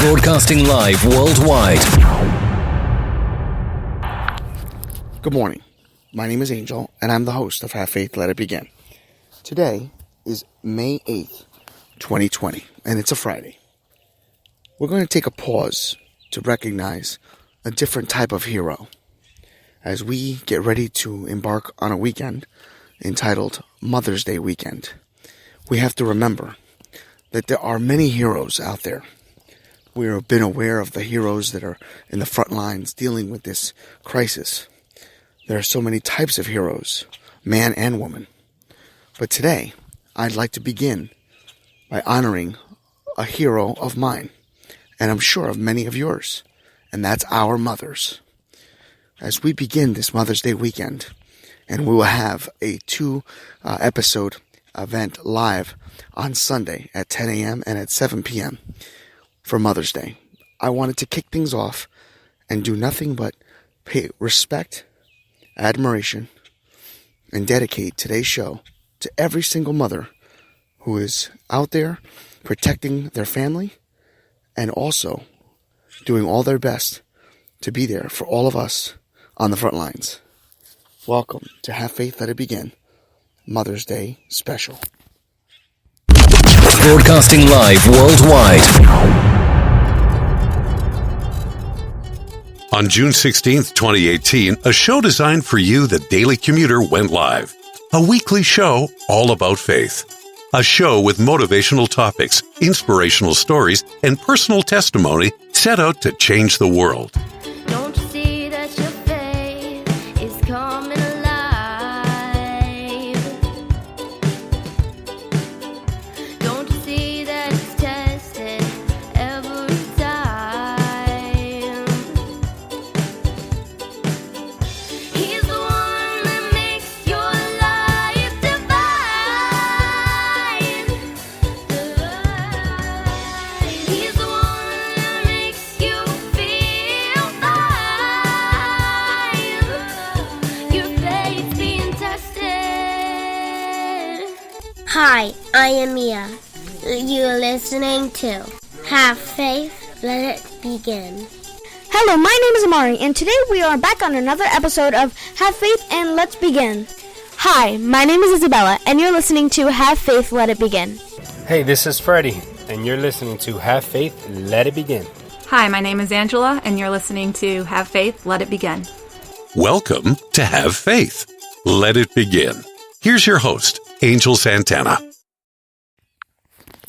Broadcasting live worldwide. Good morning. My name is Angel, and I'm the host of Have Faith, Let It Begin. Today is May 8th, 2020, and it's a Friday. We're going to take a pause to recognize a different type of hero as we get ready to embark on a weekend entitled Mother's Day Weekend. We have to remember that there are many heroes out there. We have been aware of the heroes that are in the front lines dealing with this crisis. There are so many types of heroes, man and woman. But today, I'd like to begin by honoring a hero of mine, and I'm sure of many of yours, and that's our mothers. As we begin this Mother's Day weekend, and we will have a two-episode event live on Sunday at 10 a.m. and at 7 p.m. for Mother's Day. I wanted to kick things off and do nothing but pay respect, admiration, and dedicate today's show to every single mother who is out there protecting their family and also doing all their best to be there for all of us on the front lines. Welcome to Have Faith, Let It Begin, Mother's Day Special. Broadcasting live worldwide. On June 16th, 2018, a show designed for you, the Daily Commuter, went live. A weekly show all about faith. A show with motivational topics, inspirational stories, and personal testimony set out to change the world. Don't you see that your faith is coming alive? Don't you see that it's tested every time? He's the one that makes your life divine. He's the one that makes you feel fine. Your faith's being tested. Hi, I am Mia. You're listening to Have Faith, Let It Begin. Hello, my name is Amari, and today we are back on another episode of Have Faith and Let's Begin. Hi, my name is Isabella, and you're listening to Have Faith, Let It Begin. Hey, this is Freddie, and you're listening to Have Faith, Let It Begin. Hi, my name is Angela, and you're listening to Have Faith, Let It Begin. Welcome to Have Faith. Let it begin. Here's your host, Angel Santana.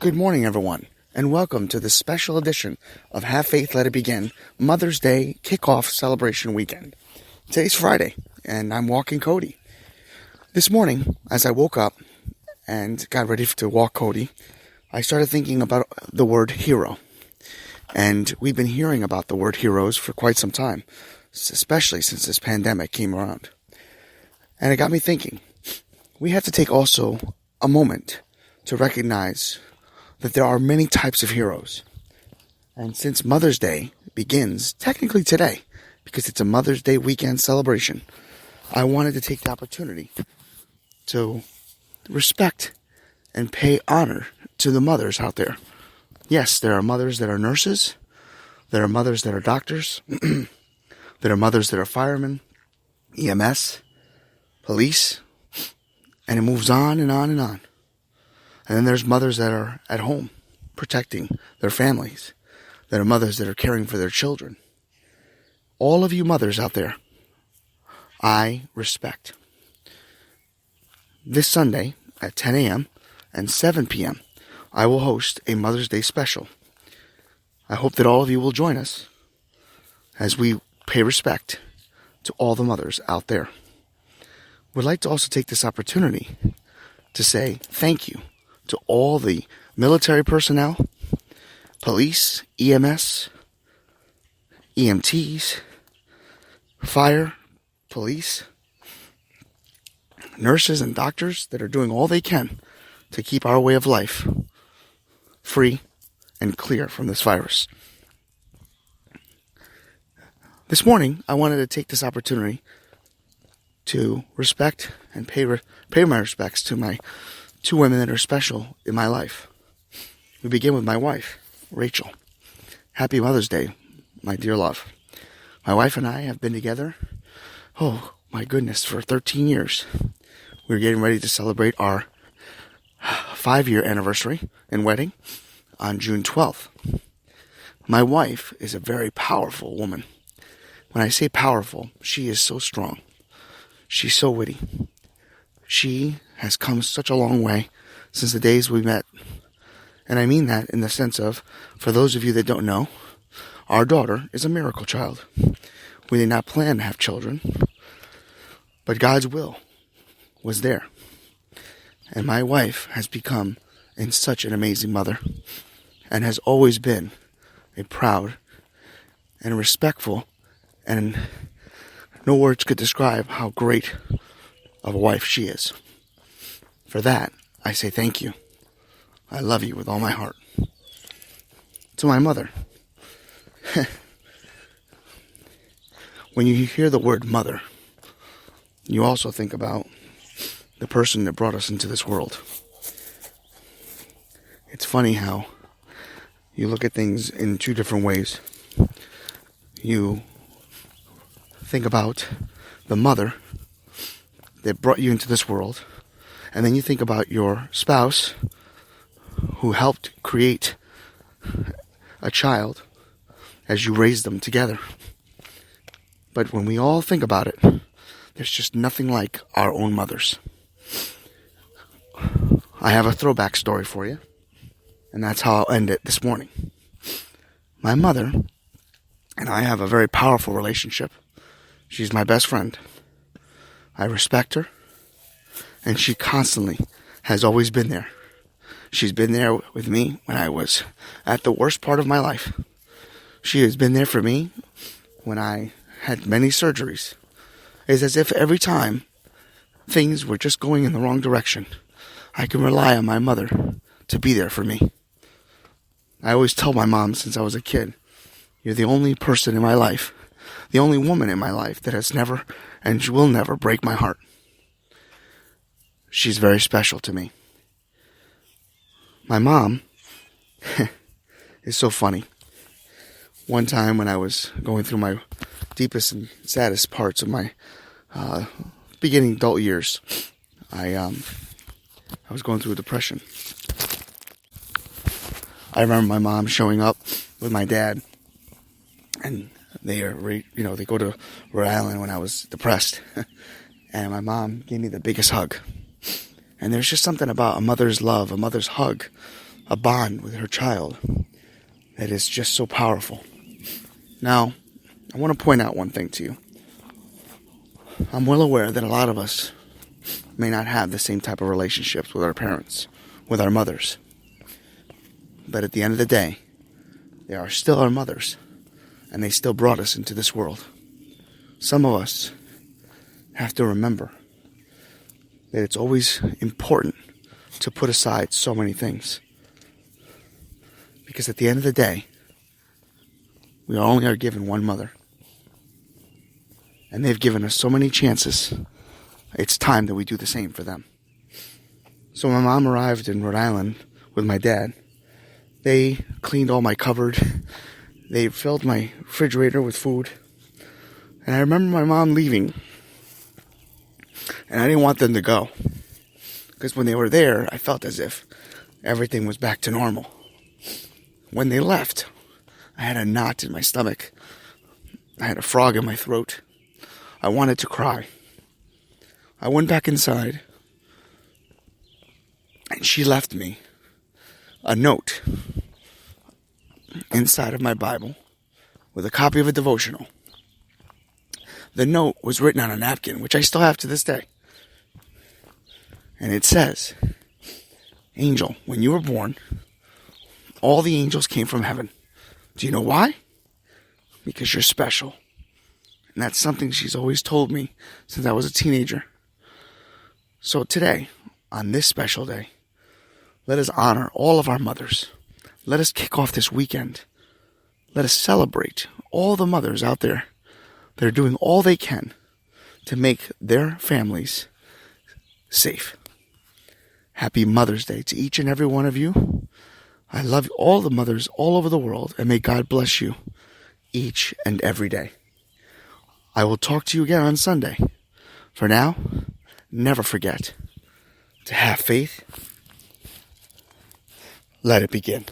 Good morning, everyone, and welcome to this special edition of Have Faith, Let It Begin, Mother's Day Kickoff Celebration Weekend. Today's Friday, and I'm walking Cody. This morning, as I woke up and got ready to walk Cody, I started thinking about the word hero. And we've been hearing about the word heroes for quite some time, especially since this pandemic came around. And it got me thinking, we have to take also a moment to recognize that there are many types of heroes. And since Mother's Day begins technically today, because it's a Mother's Day weekend celebration, I wanted to take the opportunity to respect and pay honor to the mothers out there. Yes, there are mothers that are nurses, there are mothers that are doctors, there are mothers that are firemen, EMS, police, and it moves on and on and on. And then there's mothers that are at home protecting their families. There are mothers that are caring for their children. All of you mothers out there, I respect. This Sunday at 10 a.m. and 7 p.m., I will host a Mother's Day special. I hope that all of you will join us as we pay respect to all the mothers out there. We'd like to also take this opportunity to say thank you to all the military personnel, police, EMS, EMTs, fire, police, nurses and doctors that are doing all they can to keep our way of life free and clear from this virus. This morning, I wanted to take this opportunity to respect and pay my respects to my two women that are special in my life. We begin with my wife, Rachel. Happy Mother's Day, my dear love. My wife and I have been together, oh my goodness, for 13 years. We're getting ready to celebrate our 5-year anniversary and wedding on June 12th. My wife is a very powerful woman. When I say powerful, she is so strong. She's so witty. She has come such a long way since the days we met. And I mean that in the sense of, for those of you that don't know, our daughter is a miracle child. We did not plan to have children, but God's will was there. And my wife has become such an amazing mother and has always been a proud and respectful, and no words could describe how great of a wife she is. For that, I say thank you. I love you with all my heart. To my mother. When you hear the word mother, you also think about the person that brought us into this world. It's funny how you look at things in two different ways. You think about the mother that brought you into this world, and then you think about your spouse who helped create a child as you raised them together. But when we all think about it, there's just nothing like our own mothers. I have a throwback story for you, and that's how I'll end it this morning. My mother and I have a very powerful relationship. She's my best friend. I respect her, and she constantly has always been there. She's been there with me when I was at the worst part of my life. She has been there for me when I had many surgeries. It's as if every time things were just going in the wrong direction, I can rely on my mother to be there for me. I always tell my mom since I was a kid, you're the only person in my life, the only woman in my life that has never and will never break my heart. She's very special to me. My mom is so funny. One time when I was going through my deepest and saddest parts of my beginning adult years, I was going through a depression. I remember my mom showing up with my dad, and they go to Rhode Island when I was depressed, and my mom gave me the biggest hug. And there's just something about a mother's love, a mother's hug, a bond with her child that is just so powerful. Now, I want to point out one thing to you. I'm well aware that a lot of us may not have the same type of relationships with our parents, with our mothers. But at the end of the day, they are still our mothers, and they still brought us into this world. Some of us have to remember that it's always important to put aside so many things. Because at the end of the day, we only are given one mother. And they've given us so many chances. It's time that we do the same for them. So when my mom arrived in Rhode Island with my dad, they cleaned all my cupboard. They filled my refrigerator with food. And I remember my mom leaving. And I didn't want them to go. Because when they were there, I felt as if everything was back to normal. When they left, I had a knot in my stomach. I had a frog in my throat. I wanted to cry. I went back inside. And she left me a note inside of my Bible with a copy of a devotional. The note was written on a napkin, which I still have to this day. And it says, Angel, when you were born, all the angels came from heaven. Do you know why? Because you're special. And that's something she's always told me since I was a teenager. So today, on this special day, let us honor all of our mothers. Let us kick off this weekend. Let us celebrate all the mothers out there that are doing all they can to make their families safe. Happy Mother's Day to each and every one of you. I love all the mothers all over the world, and may God bless you each and every day. I will talk to you again on Sunday. For now, never forget to have faith. Let it begin.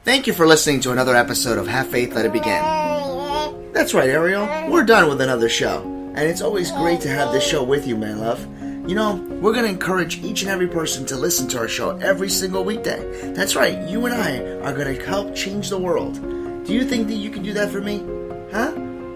Thank you for listening to another episode of Have Faith, Let It Begin. That's right, Ariel. We're done with another show. And it's always great to have this show with you, my love. You know, we're going to encourage each and every person to listen to our show every single weekday. That's right, you and I are going to help change the world. Do you think that you can do that for me? Huh?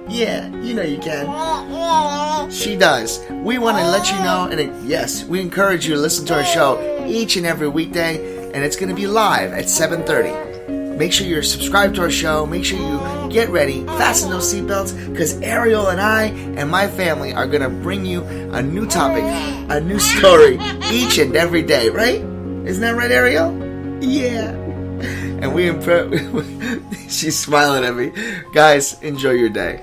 Yeah, you know you can. She does. We want to let you know, and yes, we encourage you to listen to our show each and every weekday, and it's going to be live at 7:30. Make sure you're subscribed to our show. Make sure you get ready, fasten those seatbelts, because Ariel and I and my family are going to bring you a new topic, a new story each and every day, right? Isn't that right, Ariel? Yeah. And she's smiling at me. Guys, enjoy your day.